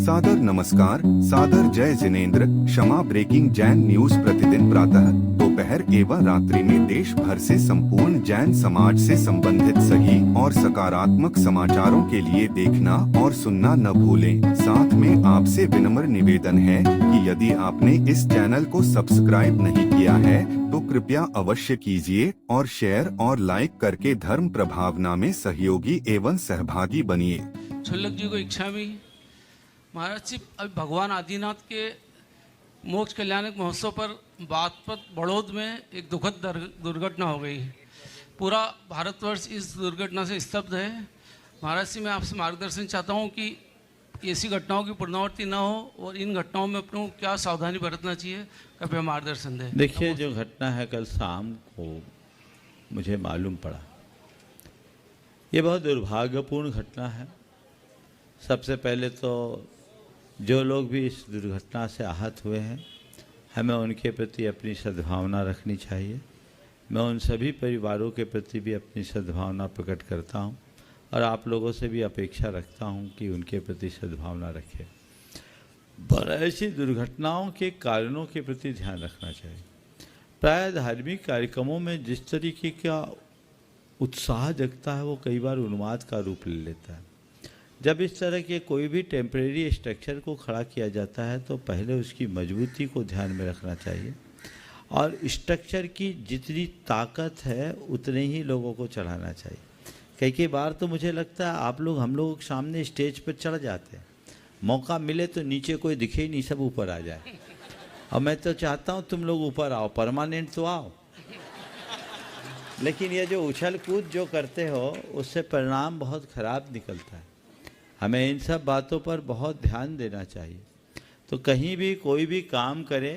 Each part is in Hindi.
सादर नमस्कार, सादर जय जिनेंद्र, क्षमा ब्रेकिंग जैन न्यूज प्रतिदिन प्रातः दोपहर एवं रात्रि में देश भर से संपूर्ण जैन समाज से संबंधित सही और सकारात्मक समाचारों के लिए देखना और सुनना न भूलें। साथ में आपसे विनम्र निवेदन है कि यदि आपने इस चैनल को सब्सक्राइब नहीं किया है तो कृपया अवश्य कीजिए और शेयर और लाइक करके धर्म प्रभावना में सहयोगी एवं सहभागी बनिए। छल्लक जी को इच्छा भी महाराज जी, अभी भगवान आदिनाथ के मोक्ष कल्याणक महोत्सव पर बागपत बड़ौद में एक दुखद दुर्घटना हो गई है। पूरा भारतवर्ष इस दुर्घटना से स्तब्ध है। महाराज जी, मैं आपसे मार्गदर्शन चाहता हूं कि ऐसी घटनाओं की पुनरावृत्ति न हो और इन घटनाओं में अपनों को क्या सावधानी बरतना चाहिए, कृपया मार्गदर्शन दें। देखिए, जो घटना है कल शाम को मुझे मालूम पड़ा, ये बहुत दुर्भाग्यपूर्ण घटना है। सबसे पहले तो जो लोग भी इस दुर्घटना से आहत हुए हैं, हमें उनके प्रति अपनी सद्भावना रखनी चाहिए। मैं उन सभी परिवारों के प्रति भी अपनी सद्भावना प्रकट करता हूं और आप लोगों से भी अपेक्षा रखता हूं कि उनके प्रति सद्भावना रखें। पर ऐसी दुर्घटनाओं के कारणों के प्रति ध्यान रखना चाहिए। प्राय धार्मिक कार्यक्रमों में जिस तरीके का उत्साह जगता है वो कई बार उन्माद का रूप ले लेता है। जब इस तरह के कोई भी टेम्परेरी स्ट्रक्चर को खड़ा किया जाता है तो पहले उसकी मजबूती को ध्यान में रखना चाहिए और स्ट्रक्चर की जितनी ताकत है उतने ही लोगों को चढ़ाना चाहिए। कई बार तो मुझे लगता है आप लोग हम लोगों के सामने स्टेज पर चढ़ जाते हैं, मौका मिले तो नीचे कोई दिखे ही नहीं, सब ऊपर आ जाए। और मैं तो चाहता हूँ तुम लोग ऊपर आओ, परमानेंट तो आओ, लेकिन ये जो उछल कूद जो करते हो उससे परिणाम बहुत ख़राब निकलता है। हमें इन सब बातों पर बहुत ध्यान देना चाहिए। तो कहीं भी कोई भी काम करे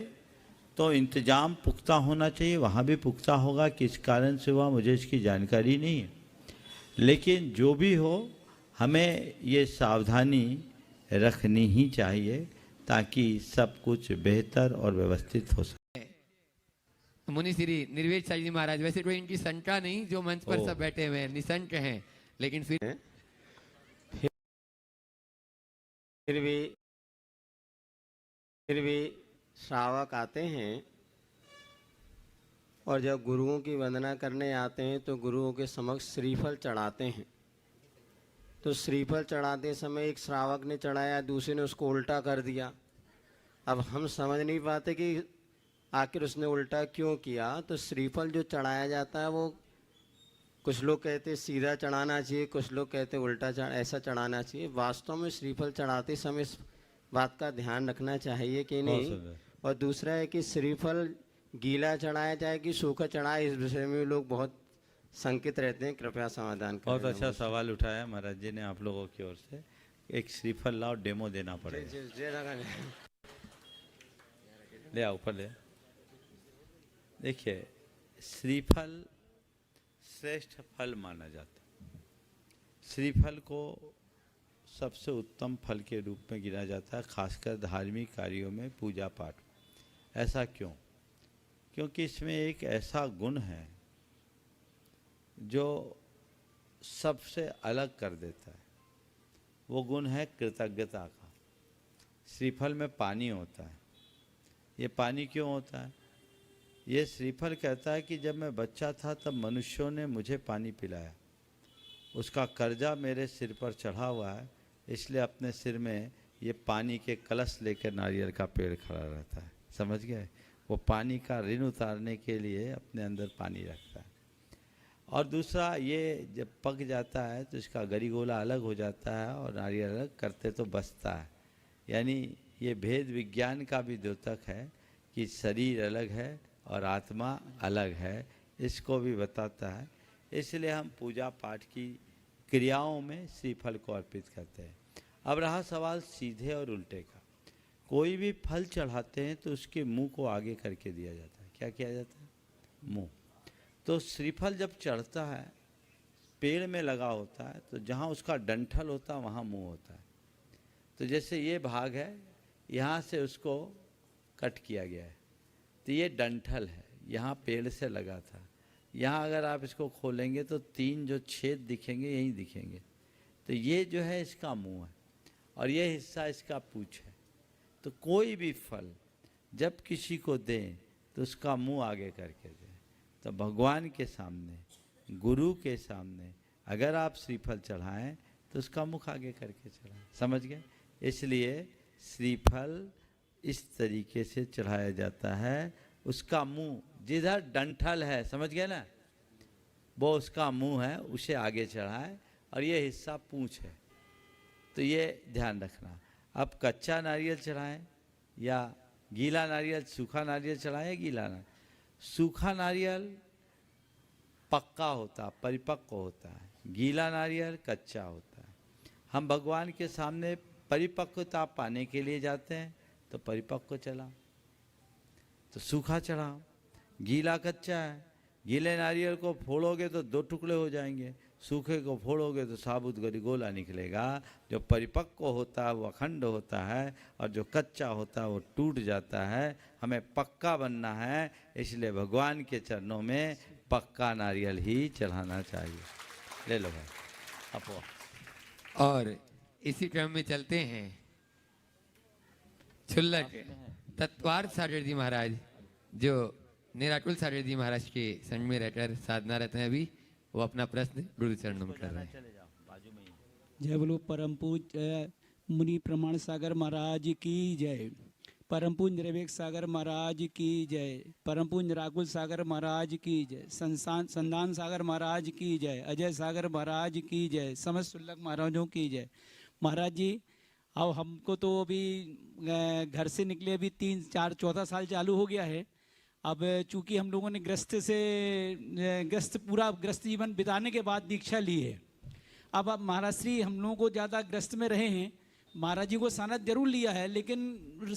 तो इंतज़ाम पुख्ता होना चाहिए। वहाँ भी पुख्ता होगा, किस कारण से हुआ मुझे इसकी जानकारी नहीं है, लेकिन जो भी हो हमें ये सावधानी रखनी ही चाहिए ताकि सब कुछ बेहतर और व्यवस्थित हो सके। मुनि श्री निर्वेद जी महाराज, वैसे तो इनकी संख्या नहीं, जो मंच पर सब बैठे हुए हैं निसंक हैं, लेकिन फिर भी श्रावक आते हैं और जब गुरुओं की वंदना करने आते हैं तो गुरुओं के समक्ष श्रीफल चढ़ाते हैं। तो श्रीफल चढ़ाते समय एक श्रावक ने चढ़ाया, दूसरे ने उसको उल्टा कर दिया। अब हम समझ नहीं पाते कि आखिर उसने उल्टा क्यों किया। तो श्रीफल जो चढ़ाया जाता है वो कुछ लोग कहते सीधा चढ़ाना चाहिए, कुछ लोग कहते उल्टा ऐसा चढ़ाना चाहिए। वास्तव में श्रीफल चढ़ाते समय इस बात का ध्यान रखना चाहिए कि नहीं। और दूसरा है कि श्रीफल गीला चढ़ाया जाए कि सूखा चढ़ाए, इस विषय में लोग बहुत शंकित रहते हैं। कृपया समाधान करें। बहुत अच्छा सवाल उठाया महाराज जी ने आप लोगों की ओर से। एक श्रीफल लाओ, डेमो देना पड़ेगा। ले आओ, ऊपर ले। देखिए, श्रीफल श्रेष्ठ फल माना जाता है। श्रीफल को सबसे उत्तम फल के रूप में गिना जाता है, खासकर धार्मिक कार्यों में, पूजा पाठ। ऐसा क्यों? क्योंकि इसमें एक ऐसा गुण है जो सबसे अलग कर देता है। वो गुण है कृतज्ञता का। श्रीफल में पानी होता है। ये पानी क्यों होता है? ये श्रीफल कहता है कि जब मैं बच्चा था तब मनुष्यों ने मुझे पानी पिलाया, उसका कर्जा मेरे सिर पर चढ़ा हुआ है, इसलिए अपने सिर में ये पानी के कलश लेकर नारियल का पेड़ खड़ा रहता है। समझ गए? वो पानी का ऋण उतारने के लिए अपने अंदर पानी रखता है। और दूसरा, ये जब पक जाता है तो इसका गरी गोला अलग हो जाता है और नारियल अलग करते तो बचता है। यानी ये भेद विज्ञान का भी द्योतक है कि शरीर अलग है और आत्मा अलग है, इसको भी बताता है। इसलिए हम पूजा पाठ की क्रियाओं में श्रीफल को अर्पित करते हैं। अब रहा सवाल सीधे और उल्टे का। कोई भी फल चढ़ाते हैं तो उसके मुंह को आगे करके दिया जाता है। क्या किया जाता है? मुंह। तो श्रीफल जब चढ़ता है, पेड़ में लगा होता है, तो जहाँ उसका डंठल होता है वहाँ मुंह होता है। तो जैसे ये भाग है, यहाँ से उसको कट किया गया है, तो ये डंठल है, यहाँ पेड़ से लगा था। यहाँ अगर आप इसको खोलेंगे तो 3 जो छेद दिखेंगे यहीं दिखेंगे। तो ये जो है इसका मुंह है। और ये हिस्सा इसका पूछ है। तो कोई भी फल जब किसी को दें तो उसका मुंह आगे करके दें। तो भगवान के सामने, गुरु के सामने अगर आप श्रीफल चढ़ाएं तो उसका मुख आगे करके चढ़ाएं। समझ गए? इसलिए श्रीफल इस तरीके से चढ़ाया जाता है। उसका मुंह जिधर डंठल है, समझ गए ना, वो उसका मुंह है, उसे आगे चढ़ाएं और ये हिस्सा पूंछ है। तो ये ध्यान रखना। अब कच्चा नारियल चढ़ाएं या गीला नारियल, सूखा नारियल चढ़ाएं या गीला नारियल। सूखा नारियल पक्का होता, परिपक्व होता है, गीला नारियल कच्चा होता है। हम भगवान के सामने परिपक्वता पाने के लिए जाते हैं तो परिपक्व चढ़ाओ, तो सूखा चढ़ाओ। गीला कच्चा है, गीले नारियल को फोड़ोगे तो 2 टुकड़े हो जाएंगे, सूखे को फोड़ोगे तो साबुत गोला निकलेगा। जो परिपक्व होता है वो अखंड होता है और जो कच्चा होता है वो टूट जाता है। हमें पक्का बनना है, इसलिए भगवान के चरणों में पक्का नारियल ही चढ़ाना चाहिए। ले लो भाई अपो। और इसी क्रम में चलते हैं छुल्लक तत्वार्थ सागर जी महाराज, जो निराकुल सागर जी महाराज के संग में रहकर साधना रहते हैं। अभी वो अपना प्रश्न गुरु चरणों में कर रहे हैं। जय बोलो परम पूज्य मुनि प्रमाण सागर महाराज की जय। परम पूज्य निर्वेक सागर महाराज की जय। परम पूज्य राकुल सागर महाराज की जय। संदान सागर महाराज की जय। अजय सागर महाराज की जय। समस्त शुल्लक महाराजों की जय। महाराज जी, अब हमको तो अभी घर से निकले अभी 3-4 चौथा साल चालू हो गया है। अब चूंकि हम लोगों ने पूरा ग्रस्त जीवन बिताने के बाद दीक्षा ली है। अब महाराज श्री हम लोगों को ज़्यादा ग्रस्त में रहे हैं, महाराज जी को सानत जरूर लिया है लेकिन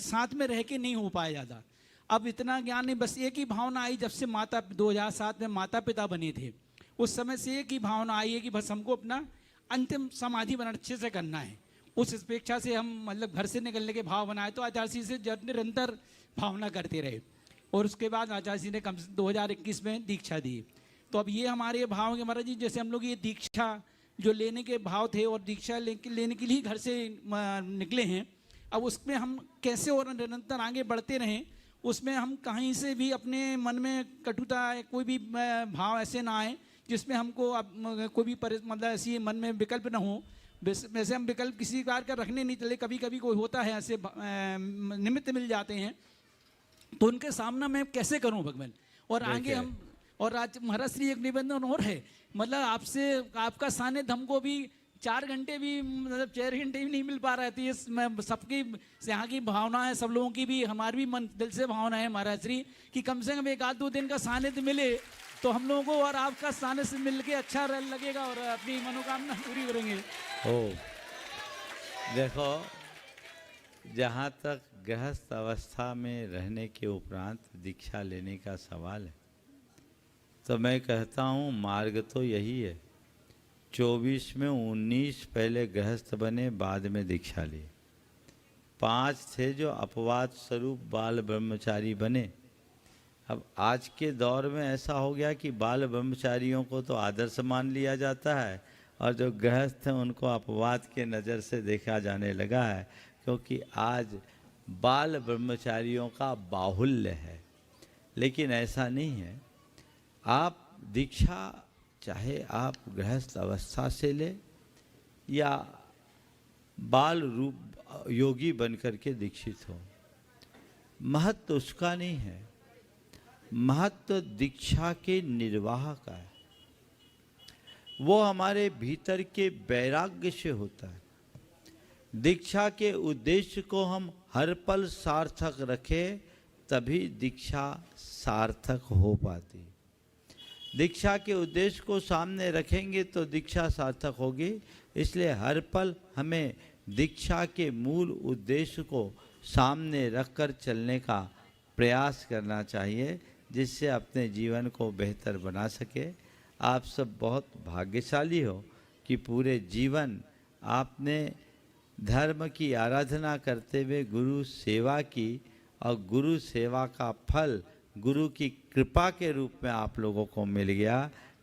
साथ में रह के नहीं हो पाया ज़्यादा। अब इतना ज्ञान नहीं, बस एक ही भावना आई जब से 2007 में माता पिता बने थे, उस समय से एक ही भावना आई है कि बस हमको अपना अंतिम समाधि बना अच्छे से करना है। उस अपेक्षा से हम मतलब घर से निकलने के भाव बनाए, तो आचार्य जी से निरंतर भावना करते रहे और उसके बाद आचार्य जी ने 2021 में दीक्षा दी। तो अब ये हमारे भाव के महाराज जी, जैसे हम लोग ये दीक्षा जो लेने के भाव थे और दीक्षा लेने के लिए घर से निकले हैं, अब उसमें हम कैसे और निरंतर आगे बढ़ते रहें, उसमें हम कहीं से भी अपने मन में कटुता कोई भी भाव ऐसे ना आए जिसमें हमको कोई भी मतलब ऐसी मन में विकल्प ना हो। वैसे हम विकल्प किसी प्रकार का रखने नहीं चले, कभी कभी कोई होता है ऐसे निमित्त मिल जाते हैं, तो उनके सामना मैं कैसे करूं भगवान। और आगे हम और आज महाराज श्री एक निबंधन और है, मतलब आपसे आपका सानिध्य हमको भी 4 घंटे भी मतलब 4 घंटे भी नहीं मिल पा रहे थे। इस सबकी यहाँ की भावना है, सब लोगों की भी, हमारी भी मन दिल से भावना है महाराज श्री कि कम से कम 1-2 दिन का सानिध्य मिले तो हम लोगों को और आपका सानिध्य मिल के अच्छा लगेगा और अपनी मनोकामना पूरी करेंगे। देखो, जहाँ तक गृहस्थ अवस्था में रहने के उपरांत दीक्षा लेने का सवाल है, तो मैं कहता हूँ मार्ग तो यही है। 24 में 19 पहले गृहस्थ बने, बाद में दीक्षा लिए। 5 थे जो अपवाद स्वरूप बाल ब्रह्मचारी बने। अब आज के दौर में ऐसा हो गया कि बाल ब्रह्मचारियों को तो आदर्श मान लिया जाता है और जो गृहस्थ हैं उनको अपवाद के नज़र से देखा जाने लगा है, क्योंकि आज बाल ब्रह्मचारियों का बाहुल्य है। लेकिन ऐसा नहीं है। आप दीक्षा चाहे आप गृहस्थ अवस्था से ले या बाल रूप योगी बनकर के दीक्षित हो, महत्व उसका नहीं है। महत्व दीक्षा के निर्वाह का है। वो हमारे भीतर के वैराग्य से होता है। दीक्षा के उद्देश्य को हम हर पल सार्थक रखें, तभी दीक्षा सार्थक हो पाती। दीक्षा के उद्देश्य को सामने रखेंगे तो दीक्षा सार्थक होगी। इसलिए हर पल हमें दीक्षा के मूल उद्देश्य को सामने रखकर चलने का प्रयास करना चाहिए, जिससे अपने जीवन को बेहतर बना सके। आप सब बहुत भाग्यशाली हो कि पूरे जीवन आपने धर्म की आराधना करते हुए गुरु सेवा की, और गुरु सेवा का फल गुरु की कृपा के रूप में आप लोगों को मिल गया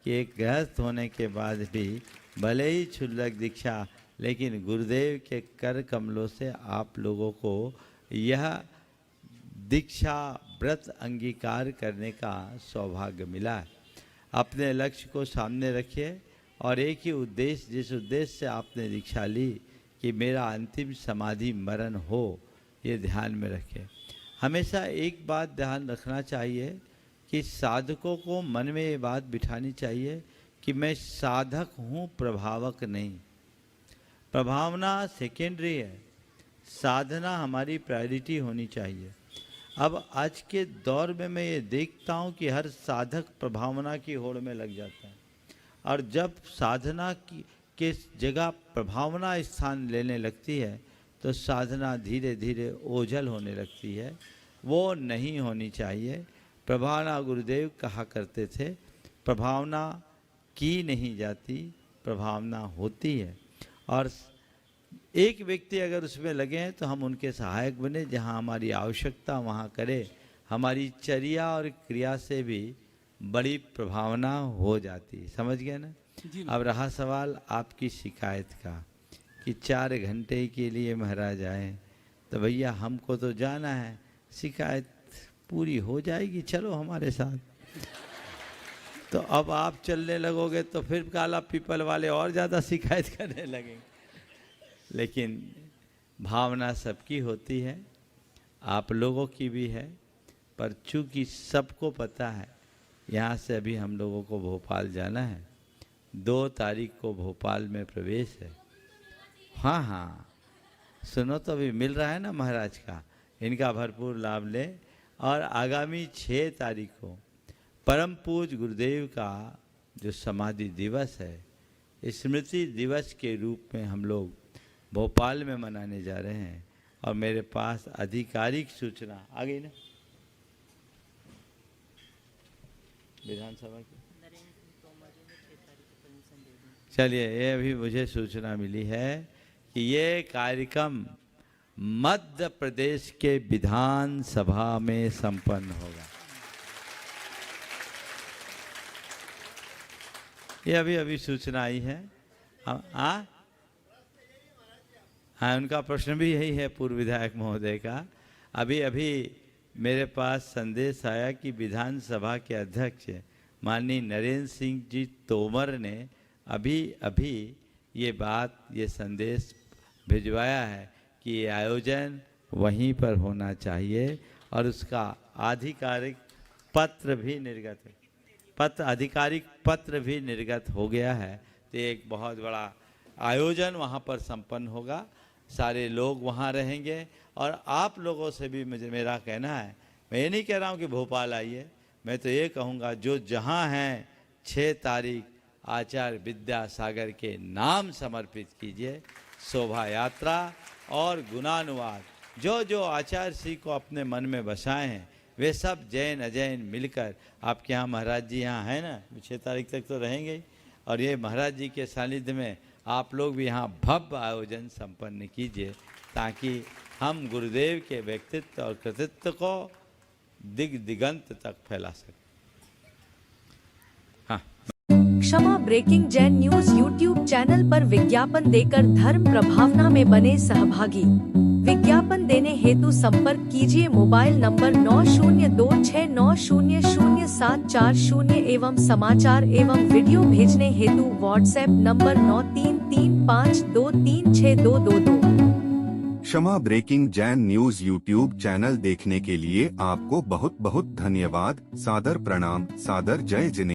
कि एक गृहस्थ होने के बाद भी भले ही क्षुल्लक दीक्षा लेकिन गुरुदेव के कर कमलों से आप लोगों को यह दीक्षा व्रत अंगीकार करने का सौभाग्य मिला है। अपने लक्ष्य को सामने रखिए और एक ही उद्देश्य, जिस उद्देश्य से आपने दीक्षा ली कि मेरा अंतिम समाधि मरण हो, ये ध्यान में रखें। हमेशा एक बात ध्यान रखना चाहिए कि साधकों को मन में ये बात बिठानी चाहिए कि मैं साधक हूँ, प्रभावक नहीं। प्रभावना सेकेंडरी है, साधना हमारी प्रायोरिटी होनी चाहिए। अब आज के दौर में मैं ये देखता हूँ कि हर साधक प्रभावना की होड़ में लग जाता है, और जब साधना की के जगह प्रभावना स्थान लेने लगती है तो साधना धीरे धीरे ओझल होने लगती है। वो नहीं होनी चाहिए। प्रभावना, गुरुदेव कहा करते थे, प्रभावना की नहीं जाती, प्रभावना होती है। और एक व्यक्ति अगर उसमें लगे हैं तो हम उनके सहायक बने, जहाँ हमारी आवश्यकता वहाँ करे। हमारी चर्या और क्रिया से भी बड़ी प्रभावना हो जाती। समझ गए ना? अब रहा सवाल आपकी शिकायत का कि 4 घंटे के लिए महाराज आए, तो भैया हमको तो जाना है, शिकायत पूरी हो जाएगी, चलो हमारे साथ। तो अब आप चलने लगोगे तो फिर काला पीपल वाले और ज़्यादा शिकायत करने लगेंगे। लेकिन भावना सबकी होती है, आप लोगों की भी है, पर चूंकि सबको पता है यहाँ से अभी हम लोगों को भोपाल जाना है, 2 तारीख को भोपाल में प्रवेश है। हाँ हाँ, सुनो तो अभी मिल रहा है ना महाराज का, इनका भरपूर लाभ लें। और आगामी 6 तारीख को परम पूज्य गुरुदेव का जो समाधि दिवस है, स्मृति दिवस के रूप में हम लोग भोपाल में मनाने जा रहे हैं। और मेरे पास आधिकारिक सूचना आ गई ना विधानसभा की। चलिए, ये अभी मुझे सूचना मिली है कि ये कार्यक्रम मध्य प्रदेश के विधानसभा में संपन्न होगा। ये अभी सूचना आई है। हाँ, उनका प्रश्न भी यही है, पूर्व विधायक महोदय का। अभी मेरे पास संदेश आया कि विधानसभा के अध्यक्ष माननीय नरेंद्र सिंह जी तोमर ने अभी ये संदेश भिजवाया है कि ये आयोजन वहीं पर होना चाहिए, और उसका आधिकारिक पत्र भी निर्गत है। आधिकारिक पत्र भी निर्गत हो गया है। तो एक बहुत बड़ा आयोजन वहाँ पर संपन्न होगा, सारे लोग वहाँ रहेंगे। और आप लोगों से भी मेरा कहना है, मैं ये नहीं कह रहा हूँ कि भोपाल आइए, मैं तो ये कहूँगा जो जहाँ हैं 6 तारीख आचार्य विद्यासागर के नाम समर्पित कीजिए। शोभा यात्रा और गुणानुवाद जो आचार्य श्री को अपने मन में बसाए हैं, वे सब जैन अजैन मिलकर, आपके यहाँ महाराज जी यहाँ है ना, 6 तारीख तक तो रहेंगे ही, और ये महाराज जी के सानिध्य में आप लोग भी यहाँ भव्य आयोजन संपन्न कीजिए, ताकि हम गुरुदेव के व्यक्तित्व और कृतित्व को दिगंत तक फैला सकें। हाँ। Kshama breaking Jain news YouTube channel पर विज्ञापन देकर धर्म प्रभावना में बने सहभागी। विज्ञापन देने हेतु संपर्क कीजिए मोबाइल नंबर 9026900740 एवं समाचार एवं वीडियो भेजने हेतु WhatsApp number 9335236222। Kshama breaking Jain news YouTube channel देखने के लिए आपको बहुत बहुत धन्यवाद। सादर प्रणाम, सादर जय जिनेंद्र।